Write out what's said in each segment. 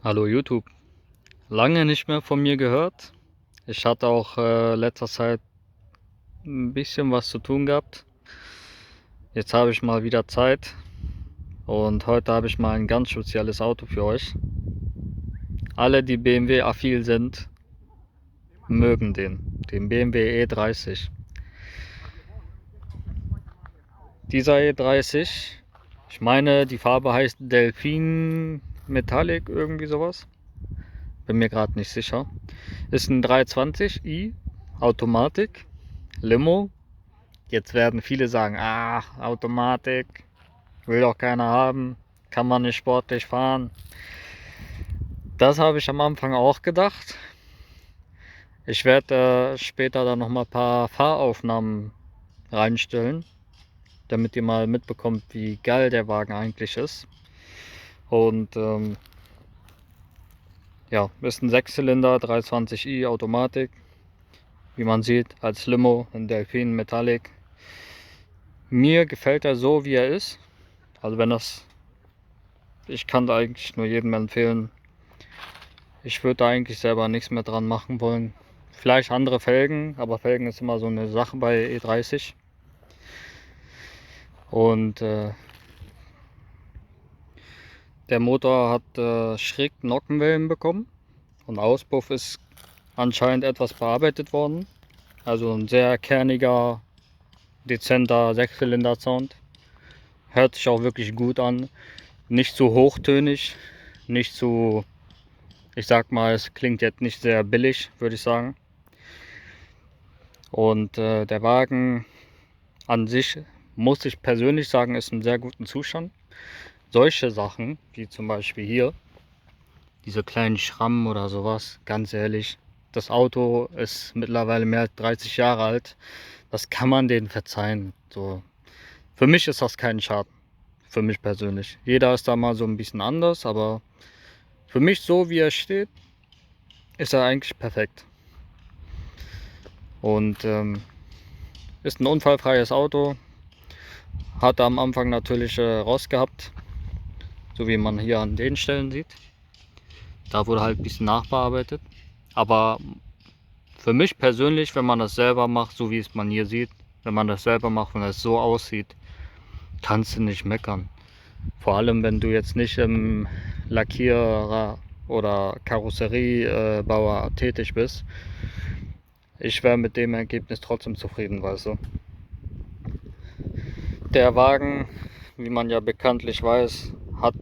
Hallo YouTube, lange nicht mehr von mir gehört. Ich hatte auch letzter Zeit ein bisschen was zu tun gehabt. Jetzt habe ich mal wieder Zeit und heute habe ich mal ein ganz spezielles Auto für euch. Alle, die BMW-affin sind, mögen den BMW E30. Dieser E30, ich meine, die Farbe heißt Delfin Metallic, irgendwie sowas. Bin mir gerade nicht sicher. Ist ein 320i Automatik, Limo. Jetzt werden viele sagen, Automatik, will doch keiner haben, kann man nicht sportlich fahren. Das habe ich am Anfang auch gedacht. Ich werde später dann noch mal ein paar Fahraufnahmen reinstellen, damit ihr mal mitbekommt, wie geil der Wagen eigentlich ist. Und ja, ist ein 6-Zylinder, 320i Automatik, wie man sieht, als Limo in Delfin Metallic. Mir gefällt er so, wie er ist. Also ich kann da eigentlich nur jedem empfehlen. Ich würde da eigentlich selber nichts mehr dran machen wollen. Vielleicht andere Felgen, aber Felgen ist immer so eine Sache bei E30. Und der Motor hat schräg Nockenwellen bekommen. Und Auspuff ist anscheinend etwas bearbeitet worden. Also ein sehr kerniger, dezenter Sechszylinder-Sound. Hört sich auch wirklich gut an. Nicht zu hochtönig, nicht zu, ich sag mal, es klingt jetzt nicht sehr billig, würde ich sagen. Und der Wagen an sich, muss ich persönlich sagen, ist in sehr gutem Zustand. Solche Sachen, wie zum Beispiel hier, diese kleinen Schrammen oder sowas, ganz ehrlich, das Auto ist mittlerweile mehr als 30 Jahre alt. Das kann man denen verzeihen. So. Für mich ist das kein Schaden. Für mich persönlich. Jeder ist da mal so ein bisschen anders, aber für mich, so wie er steht, ist er eigentlich perfekt. Und ist ein unfallfreies Auto. Hatte am Anfang natürlich Rost gehabt, so wie man hier an den Stellen sieht. Da wurde halt ein bisschen nachbearbeitet. Aber für mich persönlich, wenn man das selber macht, so wie es man hier sieht, wenn man das selber macht und es so aussieht, kannst du nicht meckern. Vor allem, wenn du jetzt nicht im Lackierer oder Karosseriebauer tätig bist. Ich wäre mit dem Ergebnis trotzdem zufrieden, weißt du. Der Wagen, wie man ja bekanntlich weiß, hat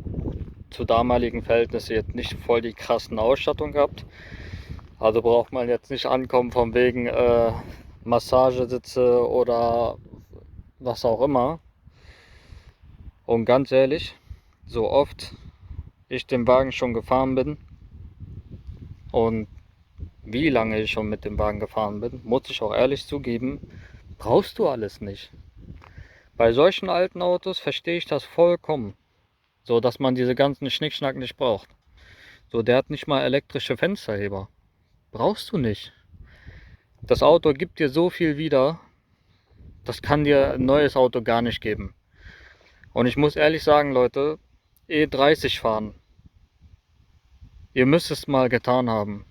zu damaligen Verhältnissen jetzt nicht voll die krassen Ausstattung gehabt. Also braucht man jetzt nicht ankommen von wegen Massagesitze oder was auch immer. Und ganz ehrlich, so oft ich den Wagen schon gefahren bin und wie lange ich schon mit dem Wagen gefahren bin, muss ich auch ehrlich zugeben, brauchst du alles nicht. Bei solchen alten Autos verstehe ich das vollkommen. So, dass man diese ganzen Schnickschnack nicht braucht. So, der hat nicht mal elektrische Fensterheber. Brauchst du nicht. Das Auto gibt dir so viel wieder, das kann dir ein neues Auto gar nicht geben. Und ich muss ehrlich sagen, Leute, E30 fahren. Ihr müsst es mal getan haben.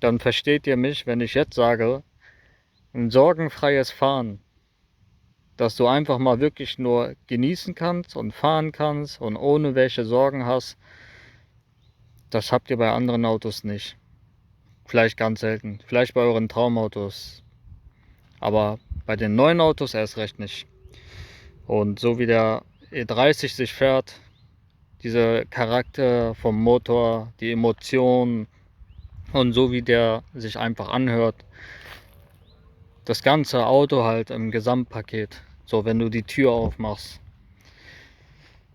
Dann versteht ihr mich, wenn ich jetzt sage, ein sorgenfreies Fahren, dass du einfach mal wirklich nur genießen kannst und fahren kannst und ohne welche Sorgen hast, das habt ihr bei anderen Autos nicht. Vielleicht ganz selten. Vielleicht bei euren Traumautos. Aber bei den neuen Autos erst recht nicht. Und so wie der E30 sich fährt, dieser Charakter vom Motor, die Emotionen und so wie der sich einfach anhört, das ganze Auto halt im Gesamtpaket. So, wenn du die Tür aufmachst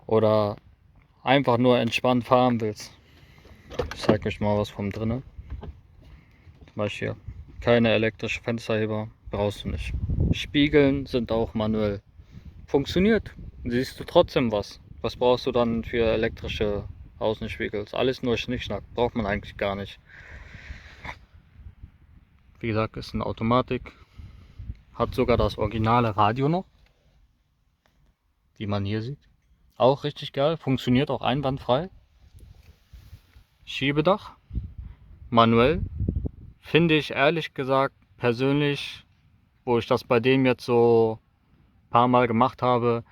oder einfach nur entspannt fahren willst. Ich zeige euch mal was vom drinnen. Zum Beispiel hier. Keine elektrische Fensterheber, brauchst du nicht. Spiegeln sind auch manuell. Funktioniert. Siehst du trotzdem was. Was brauchst du dann für elektrische Außenspiegel? Alles nur Schnickschnack. Braucht man eigentlich gar nicht. Wie gesagt, ist eine Automatik. Hat sogar das originale Radio noch. Wie man hier sieht. Auch richtig geil. Funktioniert auch einwandfrei. Schiebedach, manuell. Finde ich ehrlich gesagt persönlich, wo ich das bei dem jetzt so ein paar Mal gemacht habe,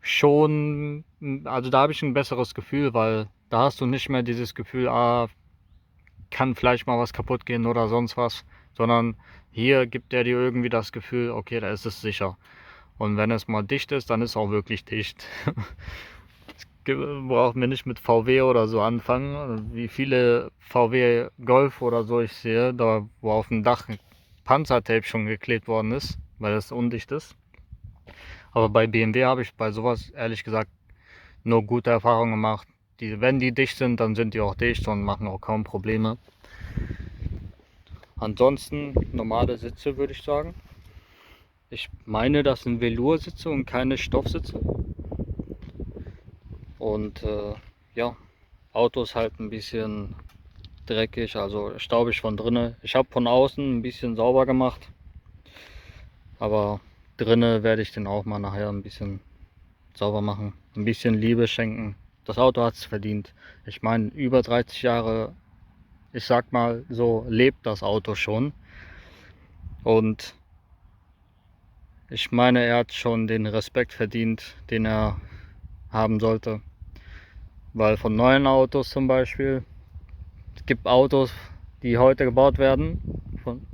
schon, also da habe ich ein besseres Gefühl, weil da hast du nicht mehr dieses Gefühl, kann vielleicht mal was kaputt gehen oder sonst was, sondern hier gibt er dir irgendwie das Gefühl, okay, da ist es sicher. Und wenn es mal dicht ist, dann ist es auch wirklich dicht. Brauchen wir nicht mit VW oder so anfangen. Wie viele VW Golf oder so ich sehe, da wo auf dem Dach Panzertape schon geklebt worden ist, weil das undicht ist. Aber bei BMW habe ich bei sowas ehrlich gesagt nur gute Erfahrungen gemacht. Wenn die dicht sind, dann sind die auch dicht und machen auch kaum Probleme. Ansonsten normale Sitze würde ich sagen. Ich meine, das sind Velour-Sitze und keine Stoffsitze. Und ja, Auto ist halt ein bisschen dreckig, also staubig von drinnen. Ich habe von außen ein bisschen sauber gemacht, aber drinnen werde ich den auch mal nachher ein bisschen sauber machen, ein bisschen Liebe schenken. Das Auto hat es verdient. Ich meine, über 30 Jahre, ich sag mal so, lebt das Auto schon. Und ich meine, er hat schon den Respekt verdient, den er haben sollte. Weil von neuen Autos zum Beispiel, es gibt Autos, die heute gebaut werden,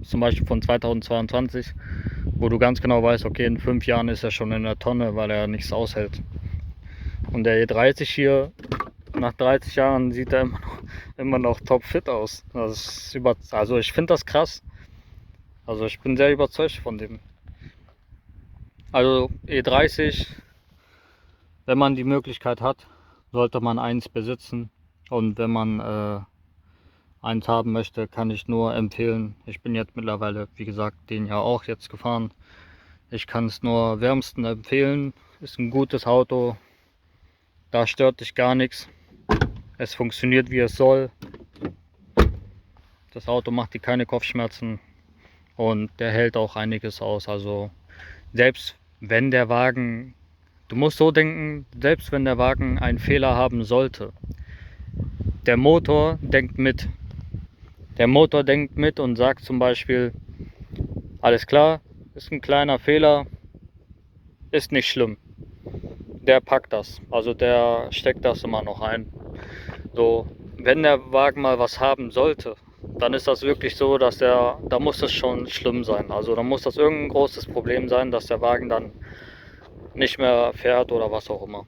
zum Beispiel von 2022, wo du ganz genau weißt, okay, in 5 Jahren ist er schon in der Tonne, weil er nichts aushält. Und der E30 hier, nach 30 Jahren sieht er immer noch topfit aus. Also ich finde das krass. Also ich bin sehr überzeugt von dem. Also E30, wenn man die Möglichkeit hat, sollte man eins besitzen. Und wenn man eins haben möchte, kann ich nur empfehlen. Ich bin jetzt mittlerweile, wie gesagt, den ja auch jetzt gefahren. Ich kann es nur wärmsten empfehlen. Ist ein gutes Auto. Da stört dich gar nichts. Es funktioniert wie es soll. Das Auto macht dir keine Kopfschmerzen und der hält auch einiges aus. Also selbst wenn der Wagen, du musst so denken, selbst wenn der Wagen einen Fehler haben sollte, der Motor denkt mit. Der Motor denkt mit und sagt zum Beispiel, alles klar, ist ein kleiner Fehler, ist nicht schlimm. Der packt das, also der steckt das immer noch ein. So, wenn der Wagen mal was haben sollte, dann ist das wirklich so, dass da muss es schon schlimm sein. Also da muss das irgendein großes Problem sein, dass der Wagen dann nicht mehr fährt oder was auch immer.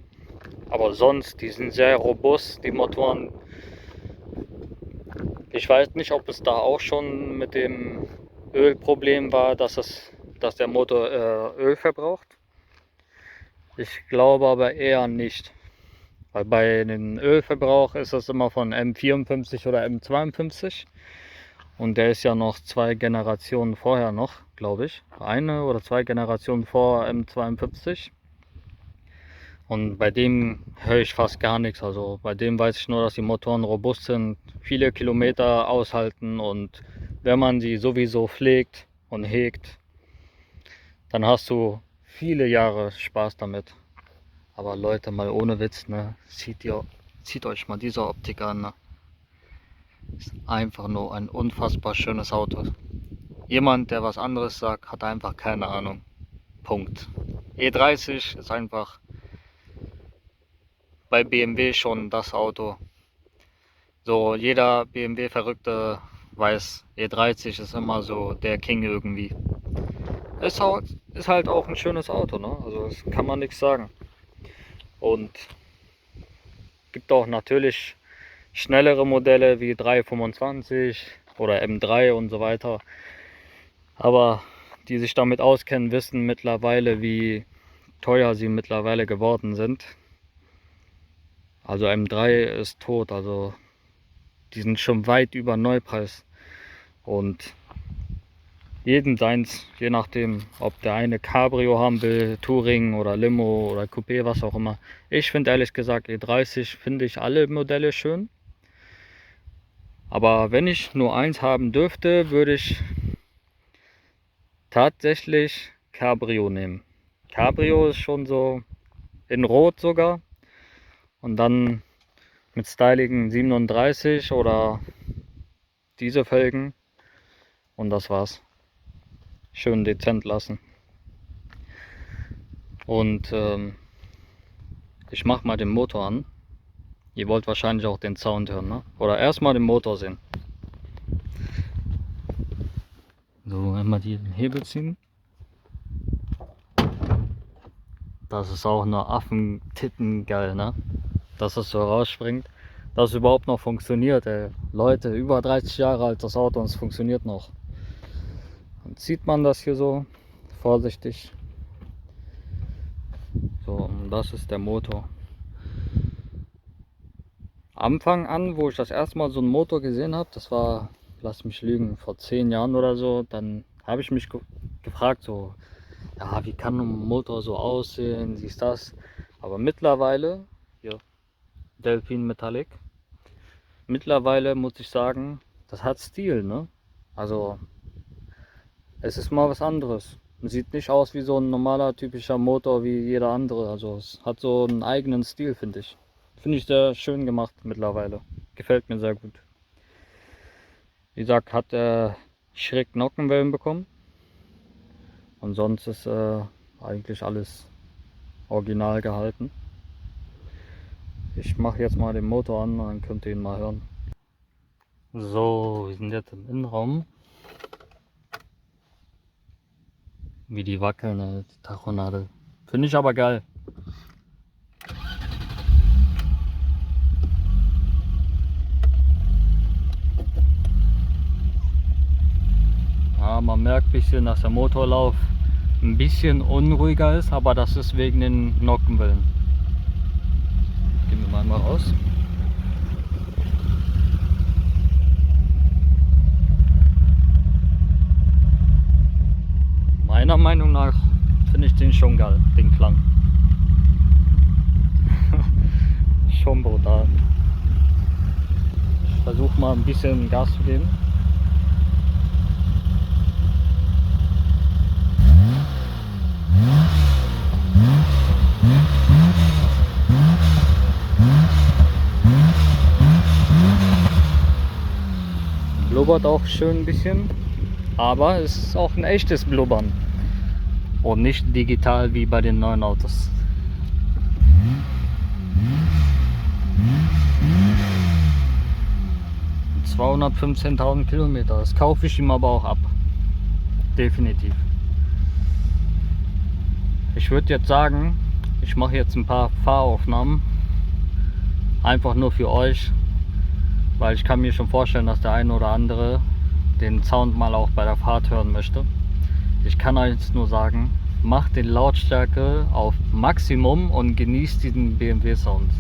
Aber sonst, die sind sehr robust, die Motoren. Ich weiß nicht, ob es da auch schon mit dem Ölproblem war, dass der Motor Öl verbraucht. Ich glaube aber eher nicht. Weil bei dem Ölverbrauch ist das immer von M54 oder M52. Und der ist ja noch 2 Generationen vorher noch, glaube ich. Eine oder 2 Generationen vor M52. Und bei dem höre ich fast gar nichts. Also bei dem weiß ich nur, dass die Motoren robust sind, viele Kilometer aushalten und wenn man sie sowieso pflegt und hegt, dann hast du viele Jahre Spaß damit. Aber Leute, mal ohne Witz, ne, zieht euch mal diese Optik an. Ne? Ist einfach nur ein unfassbar schönes Auto. Jemand, der was anderes sagt, hat einfach keine Ahnung. Punkt. E30 ist einfach bei BMW schon das Auto. So, jeder BMW-Verrückte weiß, E30 ist immer so der King irgendwie. Ist halt auch ein schönes Auto, ne? Also das kann man nichts sagen. Und gibt auch natürlich schnellere Modelle wie 325 oder M3 und so weiter. Aber die sich damit auskennen, wissen mittlerweile, wie teuer sie mittlerweile geworden sind. Also M3 ist tot, also die sind schon weit über Neupreis. Und jedem seins, je nachdem, ob der eine Cabrio haben will, Touring oder Limo oder Coupé, was auch immer. Ich finde ehrlich gesagt E30 finde ich alle Modelle schön. Aber wenn ich nur eins haben dürfte, würde ich tatsächlich Cabrio nehmen. Cabrio ist schon so in Rot sogar. Und dann mit styligen 37 oder diese Felgen und das war's. Schön dezent lassen. Und ich mach mal den Motor an. Ihr wollt wahrscheinlich auch den Sound hören, ne? Oder erstmal den Motor sehen. So, einmal hier den Hebel ziehen. Das ist auch nur Affentitten geil, ne? Dass es so rausspringt. Dass es überhaupt noch funktioniert, ey. Leute, über 30 Jahre alt das Auto und es funktioniert noch. Dann zieht man das hier so vorsichtig. So, und das ist der Motor. Anfang an, wo ich das erste Mal so einen Motor gesehen habe, das war, lass mich lügen, vor 10 Jahren oder so, dann habe ich mich gefragt, so, ja, wie kann ein Motor so aussehen, siehst das? Aber mittlerweile, hier, Delphin Metallic, mittlerweile muss ich sagen, das hat Stil, ne? Also, es ist mal was anderes. Sieht nicht aus wie so ein normaler, typischer Motor wie jeder andere. Also, es hat so einen eigenen Stil, finde ich. Finde ich sehr schön gemacht mittlerweile. Gefällt mir sehr gut. Wie gesagt, hat er schräg Nockenwellen bekommen. Und sonst ist eigentlich alles original gehalten. Ich mache jetzt mal den Motor an, dann könnt ihr ihn mal hören. So, wir sind jetzt im Innenraum. Wie die wackeln, die Tachonadel. Finde ich aber geil. Ja, man merkt ein bisschen, dass der Motorlauf ein bisschen unruhiger ist, aber das ist wegen den Nockenwellen. Gehen wir mal raus. Meiner Meinung nach finde ich den schon geil, den Klang. Schon brutal. Ich versuche mal ein bisschen Gas zu geben. Blubbert auch schön ein bisschen, aber es ist auch ein echtes Blubbern und nicht digital wie bei den neuen Autos. Und 215.000 Kilometer, das kaufe ich ihm aber auch ab. Definitiv. Ich würde jetzt sagen, ich mache jetzt ein paar Fahraufnahmen, einfach nur für euch, weil ich kann mir schon vorstellen, dass der eine oder andere den Sound mal auch bei der Fahrt hören möchte. Ich kann euch jetzt nur sagen, macht den Lautstärke auf Maximum und genießt diesen BMW Sound.